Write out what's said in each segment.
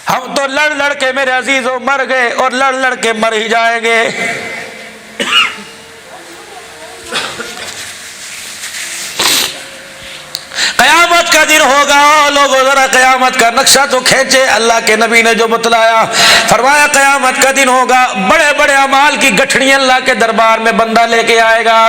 ہم تو لڑ لڑ کے میرے عزیزوں مر گئے اور لڑ لڑ کے مر ہی جائیں گے۔ قیامت کا دن ہوگا، لوگوں ذرا قیامت کا نقشہ تو کھینچے۔ اللہ کے نبی نے جو بتلایا، فرمایا قیامت کا دن ہوگا، بڑے بڑے اعمال کی گٹھڑی اللہ کے دربار میں بندہ لے کے آئے گا۔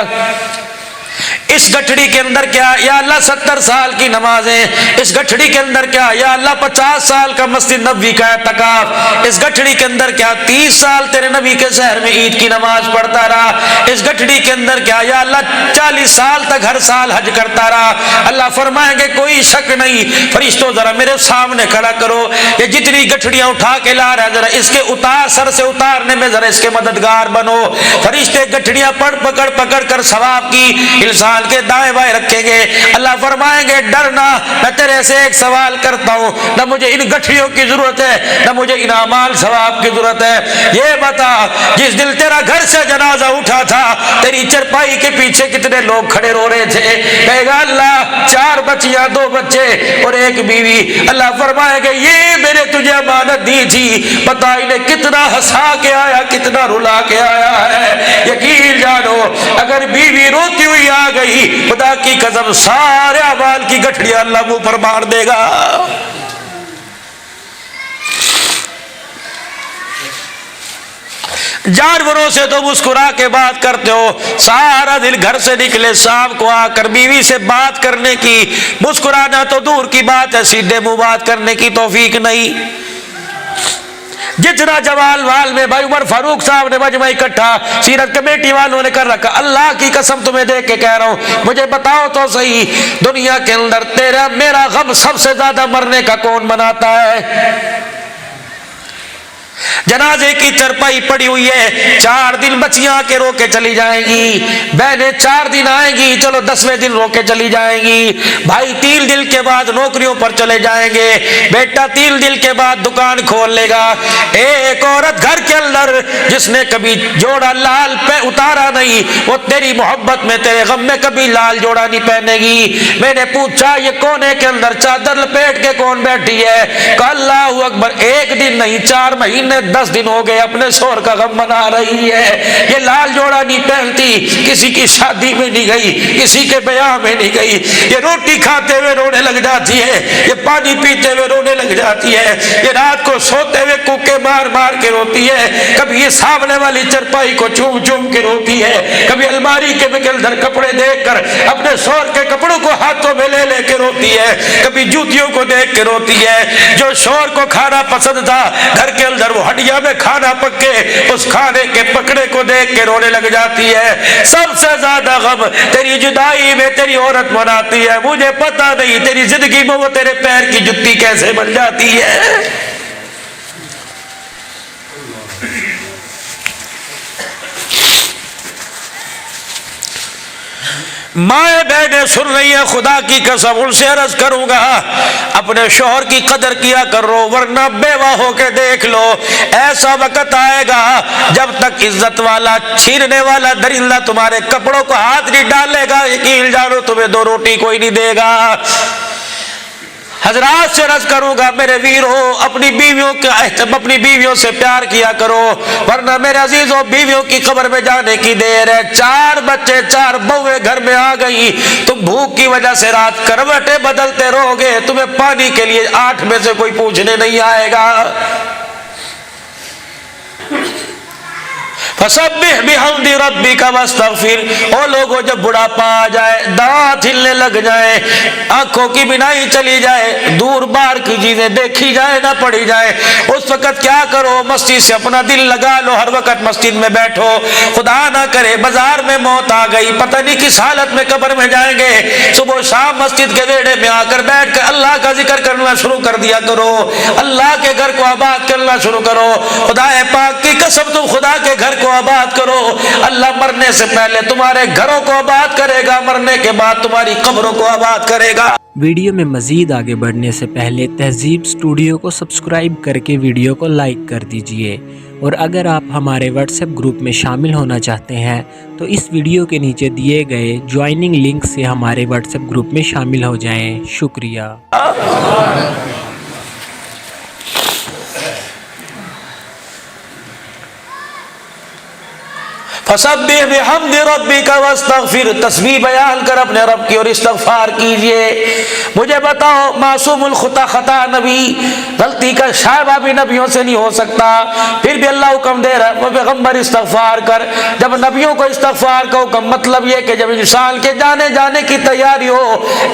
اس گٹھڑی کے اندر کیا؟ یا اللہ 70 سال کی نمازیں، اس گٹھڑی کے اندر کیا؟ یا اللہ 50 سال کا مسجد نبوی کا اعتکاف، اس گٹھڑی کے اندر کیا؟ 30 سال تیرے نبی کے شہر میں عید کی نماز پڑھتا رہا، اس گٹھڑی کے اندر کیا؟ یا اللہ 40 سال تک ہر سال حج کرتا رہا۔ اللہ فرمائیں گے کوئی شک نہیں، فرشتوں ذرا میرے سامنے کھڑا کرو، یہ جتنی گٹھڑیاں اٹھا کے لا رہا ہے ذرا اس کے اتار، سر سے اتارنے میں ذرا اس کے مددگار بنو۔ فرشتے گٹھڑیاں پکڑ پکڑ کر ثواب کی انسان کے دائیں بائیں رکھیں گے۔ اللہ فرمائیں گے ڈرنا، میں تیرے سے ایک سوال کرتا ہوں، نہ مجھے ان گٹھڑیوں کی ضرورت ہے نہ مجھے ان اعمال ثواب کی ضرورت ہے، یہ بتا جس دن تیرا گھر سے جنازہ اٹھا تھا تیری چرپائی کے پیچھے کتنے لوگ کھڑے رو رہے تھے؟ کہے گا اللہ 4 بچیاں 2 بچے اور 1 بیوی۔ اللہ فرمائے گا یہ میں نے تجھے امانت دی تھی، پتہ انہیں کتنا ہنسا کے آیا کتنا رلا کے آیا ہے۔ یقین جانو اگر بیوی روتی ہوئی آ گئی خدا کی قسم سارے اعمال کی گٹھڑیاں اللہ منہ پر مار دے گا۔ جانوروں سے تو مسکرا کے بات کرتے ہو، سارا دن گھر سے نکلے شام کو آ کر بیوی سے بات کرنے کی، مسکرانا تو دور کی بات ہے، سیدھے منہ بات کرنے کی توفیق نہیں۔ جتنا جوال وال میں بھائی عمر فاروق صاحب نے مجمع اکٹھا سیرت کمیٹی والوں نے کر رکھا، اللہ کی قسم تمہیں دیکھ کے کہہ رہا ہوں، مجھے بتاؤ تو صحیح دنیا کے اندر تیرا میرا غم سب سے زیادہ مرنے کا کون مناتا ہے؟ جنازے کی چرپائی پڑی ہوئی ہے، 4 دن بچیاں کے رو کے چلی جائیں گی، بہنیں 4 دن آئیں گی، چلو 10ویں دن رو کے چلی جائیں گی، بھائی 3 دن کے بعد نوکریوں پر چلے جائیں گے، بیٹا 3 دن کے بعد دکان کھول لے گا۔ ایک عورت گھر کے اندر جس نے کبھی جوڑا لال پہ اتارا نہیں، وہ تیری محبت میں تیرے غم میں کبھی لال جوڑا نہیں پہنے گی۔ میں نے پوچھا یہ کونے کے اندر چادر لپیٹ کے کون بیٹھی ہے؟ کہا اللہ اکبر، 1 دن نہیں 4 مہینے 10 دن ہو گئے اپنے شوہر کا غم منا رہی ہے، یہ لال جوڑا نہیں پہنتی، کسی کی شادی میں نہیں گئی، کسی کے بیاہ میں نہیں گئی، یہ روٹی کھاتے ہوئے رونے لگ جاتی ہے، یہ پانی پیتے ہوئے رونے لگ جاتی ہے، یہ رات کو سوتے ہوئے کوکے مار مار کے روتی ہے، کبھی یہ سامنے والی چرپائی کو چوم چوم کے روتی ہے، کبھی الماری کے اندر کپڑے دیکھ کر اپنے شوہر کے کپڑوں کو ہاتھوں میں لے لے کے روتی ہے، کبھی جوتیوں کو دیکھ کے روتی ہے۔ جو شوہر کو کھانا پسند تھا گھر کے اندر وہ ہڈیا میں کھانا پکے، اس کھانے کے پکڑے کو دیکھ کے رونے لگ جاتی ہے۔ سب سے زیادہ غم تیری جدائی میں تیری عورت مناتی ہے، مجھے پتہ نہیں تیری زندگی میں وہ تیرے پیر کی جتی کیسے بن جاتی ہے۔ مائیں بہنیں سن رہی ہیں، خدا کی قسم ان سے عرض کروں گا اپنے شوہر کی قدر کیا کرو، ورنہ بیوہ ہو کے دیکھ لو ایسا وقت آئے گا جب تک عزت والا چھیننے والا درندہ تمہارے کپڑوں کو ہاتھ نہیں ڈالے گا، یقین جانو تمہیں 2 روٹی کوئی نہیں دے گا۔ حضرات سے عرض کروں گا میرے ویرو اپنی بیویوں سے پیار کیا کرو، ورنہ میرے عزیزوں بیویوں کی قبر میں جانے کی دیر ہے۔ 4 بچے 4 بہویں گھر میں آ گئی، تم بھوک کی وجہ سے رات کروٹیں بدلتے رہو گے، تمہیں پانی کے لیے 8 میں سے کوئی پوچھنے نہیں آئے گا۔ فسبح بحمد ربک واستغفر، او لوگوں جب بڑھاپا آ جائے، دانت ہلنے لگ جائے، آنکھوں کی بینائی چلی جائے، دور بار کی چیزیں دیکھی جائے نہ پڑھی جائے، اس وقت کیا کرو؟ مسجد سے اپنا دل لگا لو، ہر وقت مسجد میں بیٹھو، خدا نہ کرے بازار میں موت آ گئی، پتہ نہیں کس حالت میں قبر میں جائیں گے، صبح شام مسجد کے ویڑے میں آ کر بیٹھ کر اللہ کا ذکر کرنا شروع کر دیا کرو، اللہ کے گھر کو آباد کرنا شروع کرو۔ خدا پاک کی قسم تم خدا کے گھر کو آباد کرو، اللہ مرنے سے پہلے تمہارے گھروں کو آباد کرے گا، مرنے کے بعد تمہاری قبروں کو آباد کرے گا۔ ویڈیو میں مزید آگے بڑھنے سے پہلے تہذیب اسٹوڈیو کو سبسکرائب کر کے ویڈیو کو لائک کر دیجئے، اور اگر آپ ہمارے واٹس ایپ گروپ میں شامل ہونا چاہتے ہیں تو اس ویڈیو کے نیچے دیے گئے جوائننگ لنک سے ہمارے واٹس ایپ گروپ میں شامل ہو جائیں۔ شکریہ۔ फसब्बिह बिहम्दि रब्बिका वस्तगफिर, तस्बीह बयान कर अपने रब की और इस्तगफार कीजिए। मुझे बताओ, मासूमुल खुता खता नबी, गलती का शायबा भी नबियों से नहीं हो सकता, फिर भी अल्लाह हुक्म दे रहा है वो पैगम्बर इस्तगफार कर। जब नबियों को इस्तगफार का हुक्म, मतलब ये कि जब इंसान के जाने की तैयारी हो,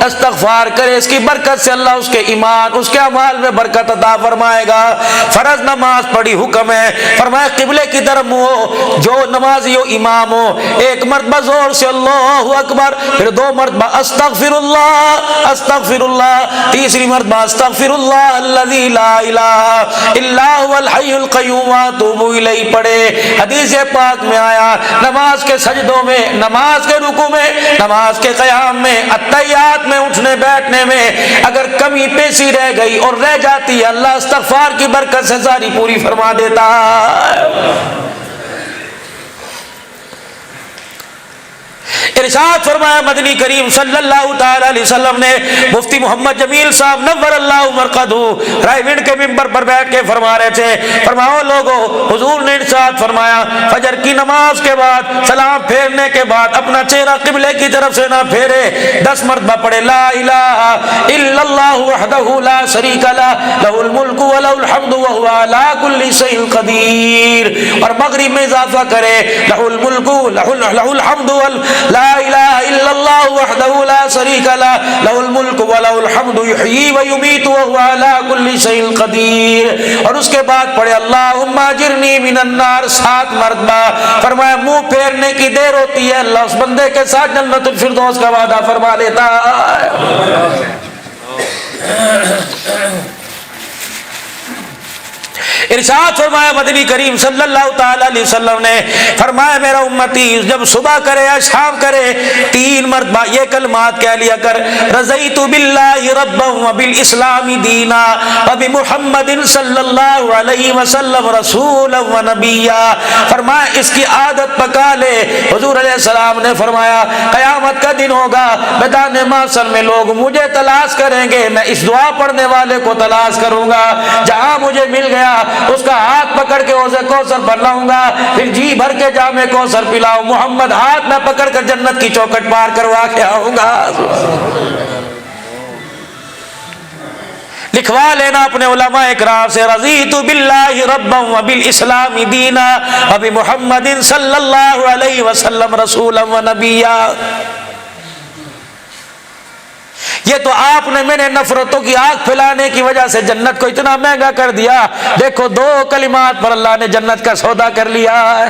इस्तगफार करे, इसकी बरकत से अल्लाह उसके ईमान, उसके अमाल में बरकत अता फरमाएगा। फर्ज नमाज पढ़ी, हुक्म है, फरमाया किबले की तरफ मुंह हो, जो नमाजी हो, इमाम हो, एक मरतबा जोर से अल्लाहु अकबर, फिर दो मरतबा अस्तगफिरुल्लाह अस्तगफिरुल्लाह, तीसरी मरतबा अस्तगफिरुल्लाह अल्लज़ी ला इलाहा इल्ला हुवल हय्युल क़य्यूम व अतूबु इलैहि पढ़े। हदीस पाक में आया, नमाज के सजदों में, नमाज के रुकू में, नमाज के क़याम में, अत्तहियात में, उठने बैठने में अगर कमी पेशी रह गई और रह जाती है, अल्लाह इस्तगफार की बरकत से सारी पूरी फरमा देता है। इरशाद फरमाया मदनी करीम सल्लल्लाहु तआला अलैहि वसल्लम ने, मुफ्ती मोहम्मद जमील साहब नव्वरल्लाहु मरकदहू रायविंड के मिंबर पर बैठ के फरमा रहे थे, फरमाओ लोगो, हुजूर ने इरशाद फरमाया, फजर की नमाज के बाद सलाम फेरने के बाद अपना चेहरा किबले की तरफ से ना फेरे, 10 मरतबा पढ़े ला इलाहा इल्लल्लाहु वहदहू ला शरीका लहू लहुल मुल्कु व लहुल हम्दु व हुवा अला कुल्ली शैइन कदीर, और मगरिब में इजाफा करे लहुल मुल्कु लहुल हम्दु ला इलाहा इल्लल्लाहु वहदहू ला शरीका लहू लहुल मुल्कु व लहुल हम्दु युहयी व युमीतु व हुवा अला कुल्ली शैइन कदीर, और उसके बाद पढ़े अल्लाहुम्मा अजिरनी मिनन नार 7 मरतबा। फरमाया मुंह फेरने की देर होती है, अल्लाह उस बंदे के साथ जन्नतुल फिरदौस का वादा फरमा लेता है। इरशाद फरमाया मदनी करीम सल्लल्लाहु तआला अलैहि वसल्लम ने, फरमाया मेरा उम्मती जब सुबह करे या शाम करे 3 मरतबा ये कलमात कह लिया कर, रज़ईतु बिल्लाहि रब्बन व बिल इस्लामी दीना व बि मुहम्मदिन सल्लल्लाहु अलैहि वसल्लम रसूलन व नबिय्या। फरमाया इसकी आदत पका ले। हुजूर अलैहि सलाम ने फरमाया, क़यामत का दिन होगा, मैदान माशर में लोग मुझे तलाश करेंगे, मैं इस दुआ पढ़ने वाले को तलाश करूंगा, जहां मुझे मिल गया उसका हाथ पकड़ के औज़े कौसर भर लाऊंगा, फिर जी भर के जामे कौसर पिलाऊं, मोहम्मद हाथ में पकड़ कर जन्नत की चौखट पार करवा के आऊंगा। लिखवा लेना अपने उलमा इकराम से, रज़ीतु बिल्लाहि रब्बन व बिल इस्लामी दीना व बि मुहम्मदिन सल्लल्लाहु अलैहि वसल्लम रसूलन व नबिय्या। ये तो आपने मेरे नफरतों की आग फैलाने की वजह से जन्नत को इतना महंगा कर दिया, देखो 2 कलिमात पर अल्लाह ने जन्नत का सौदा कर लिया है।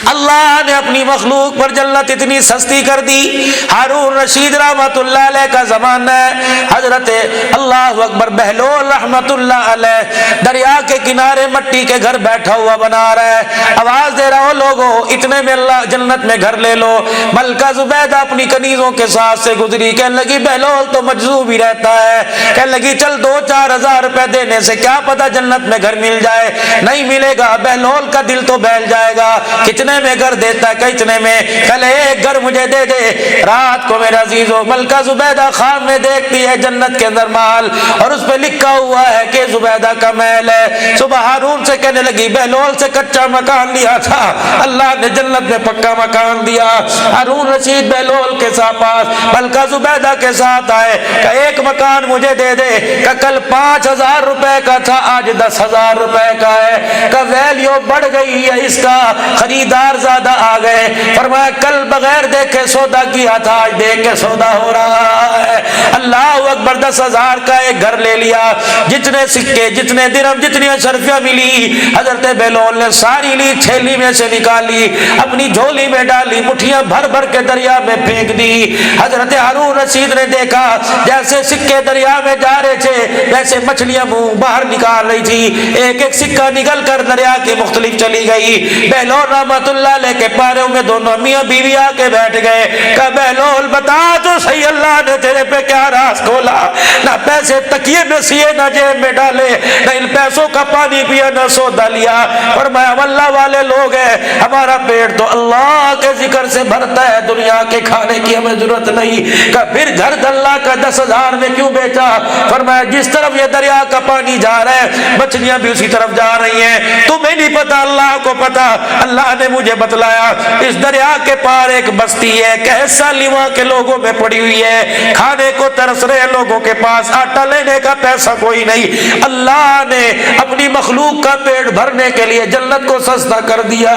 अल्लाह ने अपनी मखलूक पर जन्नत इतनी सस्ती कर दी। हारून रशीद रहमतुल्लाह अलैह का जमाना है, हजरत अल्लाह अकबर बहलोल रहमतुल्लाह अलैह दरिया के किनारे मट्टी के घर बैठा हुआ बना रहा है, आवाज दे रहा हो लोगों इतने में अल्लाह जन्नत में घर ले लो। मलका जुबैदा अपनी कनीजों के साथ से गुजरी, कहने लगी बहलोल तो मजजूब ही रहता है, कहने लगी चल 2-4 हजार रुपए देने से क्या पता जन्नत में घर मिल जाए। नहीं मिलेगा, बहलोल का दिल तो बहल जाएगा। कितने में घर देता है, कितने में, कल एक घर मुझे दे दे। रात को मेरा अजीजों मलका जुबैदा खाम में देखती है जन्नत के अंदर माल, और उस पर लिखा हुआ है कि जुबैदा का महल है। सुबह हारून से कहने लगी बहलोल से कच्चा मकान लिया था, अल्लाह ने जन्नत में पक्का मकान दिया। हारून रशीद बहलोल के साथ पास मलका जुबैदा के साथ आए, का एक मकान मुझे दे दे, का कल 5,000 रुपए का था आज 10,000 रुपए का है, का वैल्यू बढ़ गई है, इसका खरीदार ज्यादा आ गए। फरमाया कल बगैर देखे सौदा किया था, आज देख के सौदा हो रहा है। अल्लाह अकबर 10,000 का एक घर ले लिया, जितने सिक्के जितने दिरहम जितनी अशरफियां मिली हजरत बहलोल ने सारी ली, थैली में से निकाली, अपनी झोली में डाली, मुठियां भर भर के दरिया में फेंक दी। हजरत हारून रशीद ने देखा जैसे सिक्के दरिया में जा रहे थे वैसे मछलियां मुंह बाहर निकाल रही थी, एक एक सिक्का निकल कर दरिया की मुख्तलिफ चली गई। बहलोल रहमतुल्लाह अलैह के पैरों में दोनों मियाँ बीवी आके बैठ गए। कहा बहलोल बता तो सही, अल्लाह ने तेरे पे क्या राज खोला? ना पैसे तकिए में सिए, ना जेब में डाले, ना इन पैसों का पानी पिया, ना सौदा लिया। और मैं अल्लाह वाले लोग हैं, हमारा पेट तो अल्लाह के जिक्र से भरता है, दुनिया के खाने की हमें जरूरत नहीं। कहा फिर घर अल्लाह का 10,000 में क्यों बेचा? फरमाया जिस तरफ ये दरिया का पानी जा रहा है मछलियां भी उसी तरफ जा रही हैं, तुम्हें नहीं पता, अल्लाह को पता। अल्लाह ने मुझे बतलाया इस दरिया के पार एक बस्ती है, कैसा लिवा के लोगों में पड़ी हुई है, खाने को तरस रहे लोगों के पास आटा लेने का पैसा कोई नहीं। अल्लाह ने अपनी मखलूक का पेट भरने के लिए जन्नत को सस्ता कर दिया।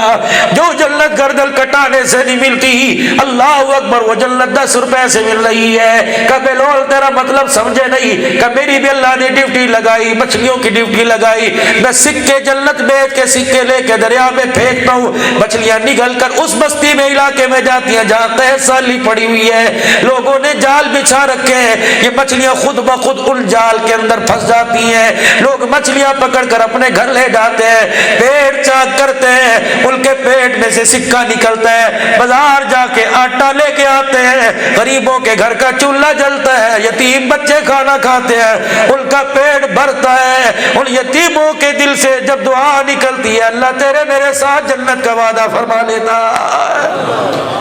जो जन्नत गर्दन कटाने से नहीं मिलती, अल्लाह अकबर, वो जन्नत 10 रुपए से मिल रही है। कबे लोल तेरा मतलब समझे नहीं। मेरी भी अल्लाह ने ड्यूटी लगाई, मछलियों की ड्यूटी लगाई। मैं सिक्के जन्नत बेच के सिक्के लेके दरिया में फेंकता हूँ, मछलियां निकल कर उस बस्ती में इलाके में जाती हैं जहाँ तहसाली पड़ी हुई है, लोगों ने जाल बिछा रखे हैं, ये मछलियां खुद ब खुद उन जाल के अंदर फंस जाती हैं। लोग मछलियां पकड़कर अपने घर ले जाते हैं, पेट चाक करते हैं, उनके पेट में से सिक्का निकलता है, बाजार जाके आटा लेके आते हैं, गरीबों के घर का चूल्हा जलता है, यतीम बच्चे खाना खाते हैं, उनका पेट भरता है। उन यतीमों के दिल से जब दुआ निकलती है, अल्लाह तेरे मेरे साथ जन्नत का वादा फरमा लेता है।